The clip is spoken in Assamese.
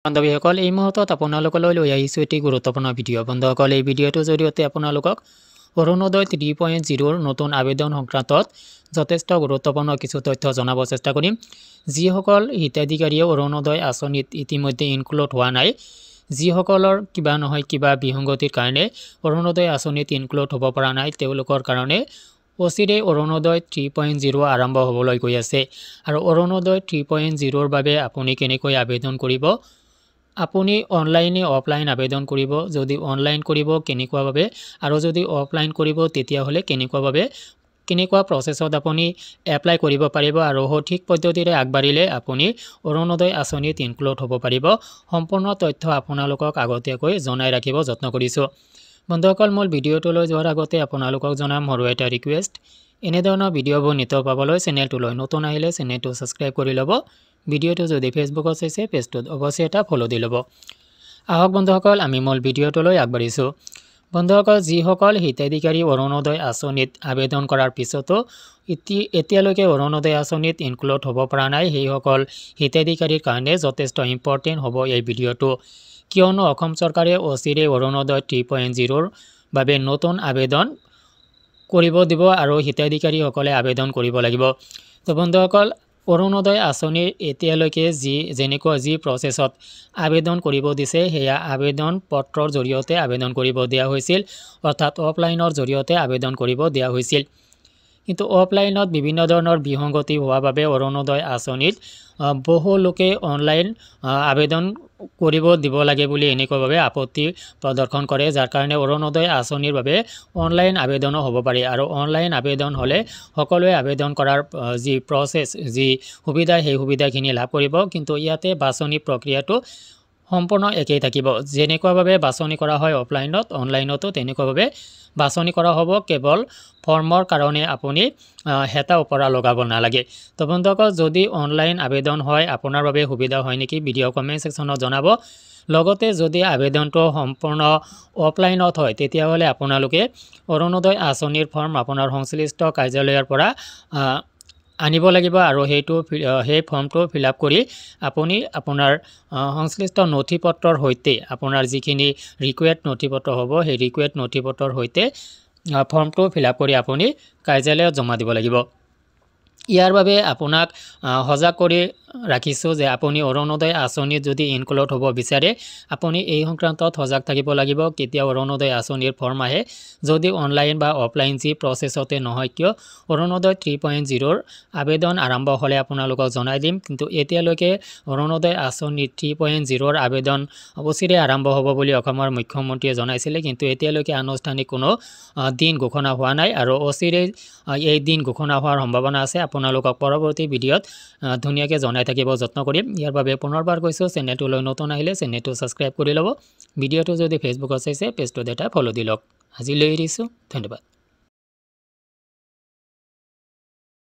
বান্ধৱীসকল এই মুহূৰ্তত আপোনালোকলৈ লৈ আহিছোঁ এটি গুৰুত্বপূৰ্ণ ভিডিঅ' বন্ধুসকল এই ভিডিঅ'টোৰ জৰিয়তে আপোনালোকক অৰুণোদয় 3.0 নতুন আবেদন সংক্ৰান্তত যথেষ্ট গুৰুত্বপূৰ্ণ কিছু তথ্য জনাব চেষ্টা কৰিম যিসকল হিতাধিকাৰীয়ে অৰুণোদয় আঁচনিত ইতিমধ্যে ইনক্লুড হোৱা নাই যিসকলৰ কিবা নহয় কিবা বিসংগতিৰ কাৰণে অৰুণোদয় আঁচনিত ইনক্লুড হ'ব পৰা নাই তেওঁলোকৰ কাৰণে অচিৰে অৰুণোদয় 3.0 আৰম্ভ হ'বলৈ গৈ আছে আৰু অৰুণোদয় 3.0 বাবে আপুনি কেনেকৈ আবেদন কৰিব আপুনি অনলাইনে অফলাইন আবেদন কৰিব যদি অনলাইন কৰিব কেনেকুৱাভাৱে আৰু যদি অফলাইন কৰিব তেতিয়াহ'লে কেনেকুৱা প্ৰচেছত আপুনি এপ্লাই কৰিব পাৰিব আৰু সঠিক পদ্ধতিৰে আগবাঢ়িলে আপুনি অৰুণোদয় আঁচনিত ইনক্লুড হ'ব পাৰিব সম্পূৰ্ণ তথ্য আপোনালোকক আগতীয়াকৈ জনাই ৰাখিব যত্ন কৰিছোঁ বন্ধুসকল মূল ভিডিঅ'টোলৈ যোৱাৰ আগতে আপোনালোকক জনাম সৰু এটা ৰিকুৱেষ্ট এনেধৰণৰ ভিডিঅ'বোৰ নিতৌ পাবলৈ চেনেলটোলৈ নতুন আহিলে চেনেলটো ছাবস্ক্ৰাইব কৰি ল'ব ভিডিঅ'টো যদি ফেচবুকত চাইছে পেজটোত অৱশ্যে এটা ফ'ল' দি ল'ব আহক বন্ধুসকল আমি মূল ভিডিঅ'টোলৈ আগবাঢ়িছোঁ বন্ধুসকল যিসকল হিতাধিকাৰী অৰুণোদয় আঁচনিত আবেদন কৰাৰ পিছতো এতিয়ালৈকে অৰুণোদয় আঁচনিত ইনক্লুড হ'ব পৰা নাই সেইসকল হিতাধিকাৰীৰ কাৰণে যথেষ্ট ইম্পৰ্টেণ্ট হ'ব এই ভিডিঅ'টো কিয়নো অসম চৰকাৰে অচিৰে অৰুণোদয় 3.0 বাবে নতুন আবেদন কৰিব দিব আৰু হিতাধিকাৰীসকলে আবেদন কৰিব লাগিব তো বন্ধুসকল অৰুণোদয় আঁচনিৰ এতিয়ালৈকে যি প্ৰচেছত আবেদন কৰিব দিছে সেয়া আবেদন পত্ৰৰ জৰিয়তে আবেদন কৰিব দিয়া হৈছিল অৰ্থাৎ অফলাইনৰ জৰিয়তে আবেদন কৰিব দিয়া হৈছিল কিন্তু অফলাইনত বিভিন্ন ধৰণৰ বিসংগতি হোৱাৰ বাবে অৰুণোদয় আঁচনিত বহু লোকে অনলাইন আবেদন কৰিব দিব লাগে বুলি এনেকুৱাভাৱে আপত্তি প্ৰদৰ্শন কৰে যাৰ কাৰণে অৰুণোদয় আঁচনিৰ বাবে অনলাইন আবেদনো হ'ব পাৰে আৰু অনলাইন আবেদন হ'লে সকলোৱে আবেদন কৰাৰ যি প্ৰচেছ যি সুবিধা সেই সুবিধাখিনি লাভ কৰিব কিন্তু ইয়াতে বাছনি প্ৰক্ৰিয়াটো সম্পূৰ্ণ একেই থাকিব যেনেকুৱাভাৱে বাছনি কৰা হয় অফলাইনত অনলাইনতো তেনেকুৱাভাৱে বাছনি কৰা হ'ব কেৱল ফৰ্মৰ কাৰণে আপুনি হেতা ওপৰা লগাব নালাগে তো বন্ধুসকল যদি অনলাইন আবেদন হয় আপোনাৰ বাবে সুবিধা হয় নেকি ভিডিঅ' কমেণ্ট ছেকশ্যনত জনাব লগতে যদি আবেদনটো সম্পূৰ্ণ অফলাইনত হয় তেতিয়াহ'লে আপোনালোকে অৰুণোদয় আঁচনিৰ ফৰ্ম আপোনাৰ সংশ্লিষ্ট কাৰ্যালয়ৰ পৰা আনিব লাগিব আৰু সেই ফৰ্মটো ফিল আপ কৰি আপুনি আপোনাৰ সংশ্লিষ্ট নথিপত্ৰৰ সৈতে আপোনাৰ যিখিনি ৰিকুৱেৰ্ড নথিপত্ৰ হ'ব সেই ৰিকুৱেৰ্ড নথিপত্ৰৰ সৈতে ফৰ্মটো ফিল আপ কৰি আপুনি কাৰ্যালয়ত জমা দিব লাগিব ইয়াৰ বাবে আপোনাক সজাগ কৰি ৰাখিছোঁ যে আপুনি অৰুণোদয় আঁচনিত যদি ইনক্লুড হ'ব বিচাৰে আপুনি এই সংক্ৰান্তত সজাগ থাকিব লাগিব কেতিয়া অৰুণোদয় আঁচনিৰ ফৰ্ম আহে যদি অনলাইন বা অফলাইন যি প্ৰচেছতে নহয় কিয় অৰুণোদয় 3.0 আবেদন আৰম্ভ হ'লে আপোনালোকক জনাই দিম কিন্তু এতিয়ালৈকে অৰুণোদয় আঁচনি 3.0 আবেদন অৱশ্যে আৰম্ভ হ'ব বুলি অসমৰ মুখ্যমন্ত্ৰীয়ে জনাইছিলে কিন্তু এতিয়ালৈকে আনুষ্ঠানিক কোনো দিন ঘোষণা হোৱা নাই আৰু অচিৰে এই দিন ঘোষণা হোৱাৰ সম্ভাৱনা আছে আপোনালোকক পৰৱৰ্তী ভিডিঅ'ত ধুনীয়াকৈ জনাই থাকিব যত্ন কৰিম ইয়াৰ বাবে পুনৰবাৰ কৈছোঁ চেনেলটোলৈ নতুন আহিলে চেনেলটো ছাবস্ক্ৰাইব কৰি ল'ব ভিডিঅ'টো যদি ফেচবুকত চাইছে পেজটোত এটা ফ'ল' দি লওক আজিলৈ এৰিছোঁ ধন্যবাদ